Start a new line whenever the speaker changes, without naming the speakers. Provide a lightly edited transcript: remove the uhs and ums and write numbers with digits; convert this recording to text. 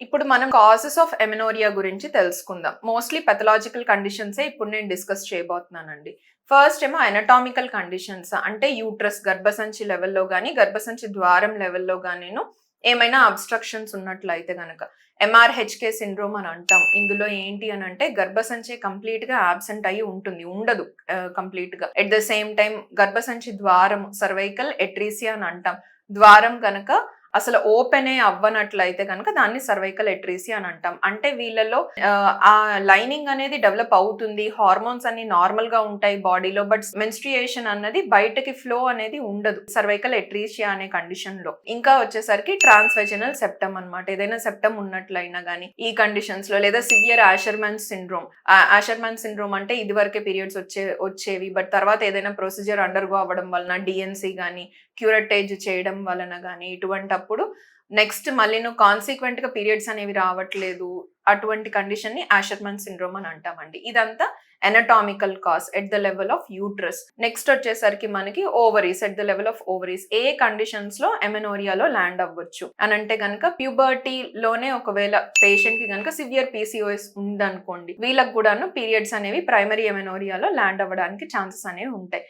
ఇప్పుడు మనం causes of amenorrhoea గురించి తెలుసుకుందాం. మోస్ట్‌లీ పాథలాజికల్ కండిషన్సే ఇప్పుడు నేను డిస్కస్ చేయబోతున్నానండి. ఫస్ట్ ఏమో అనటామికల్ కండిషన్స్ అంటే యూట్రస్ గర్భసంచి లెవెల్‌లో గాని, గర్భసంచి ద్వారం లెవెల్‌లో గానిను ఏమైనా అబ్‌స్ట్రక్షన్స్ ఉన్నట్లయితే గనక ఎంఆర్‌హెచ్‌కే సిండ్రోమ్ అని అంటాం. ఇందులో ఏంటి అనంటే గర్భసంచి కంప్లీట్‌గా అబ్సెంట్ అయ్యి ఉంటుంది. ఉండదు కంప్లీట్‌గా. ఎట్ ద సేమ్ టైమ్ గర్భసంచి ద్వారం సర్వైకల్ ఎట్రీసియా అని అంటాం. ద్వారం గనక అసలు ఓపెనే అవ్వనట్లయితే గనక దాన్ని సర్వైకల్ ఎట్రీసియా అని అంటాం. అంటే వీళ్ళలో ఆ లైనింగ్ అనేది డెవలప్ అవుతుంది. హార్మోన్స్ అన్ని నార్మల్ గా ఉంటాయి బాడీలో. బట్ మెన్స్ట్రుయేషన్ అన్నది బయటకి ఫ్లో అనేది ఉండదు. సర్వైకల్ ఎట్రీసియా అనే కండిషన్ లో. ఇంకా వచ్చేసరికి ట్రాన్స్‌వెజనల్ సెప్టమ్ అన్నమాట. ఏదైనా సెప్టమ్ ఉన్నట్లయినా గానీ ఈ కండిషన్స్ లో లేదా సివియర్ ఆషర్‌మన్ సిండ్రోమ్. ఆషర్‌మన్ సిండ్రోమ్ అంటే ఇదివరకే పీరియడ్స్ వచ్చేవి. బట్ తర్వాత ఏదైనా ప్రొసీజర్ అండర్‌గో అవ్వడం వలన డీఎన్సీ గానీ క్యూరటేజ్ చేయడం వలన గానీ ఇటువంటప్పుడు నెక్స్ట్ మళ్ళీ నువ్వు కాన్సిక్వెంట్ గా పీరియడ్స్ అనేవి రావట్లేదు. అటువంటి కండిషన్ ని ఆషర్మన్ సిండ్రోమ్ అని అంటామండి. ఇదంతా anatomical cause at the level of uterus. Next వచ్చేసరికి మనకి ovaries at the level of ovaries. A conditions లో ఎమెనోరియాలో ల్యాండ్ అవ్వచ్చు అని అంటే గనక ప్యూబర్టీ లోనే ఒకవేళ పేషెంట్ కి గనక సివియర్ పీసీఓఎస్ ఉందనుకోండి వీళ్ళకి కూడాను పీరియడ్స్ అనేవి ప్రైమరీ ఎమెనోరియాలో ల్యాండ్ అవ్వడానికి ఛాన్సెస్ అనేవి ఉంటాయి.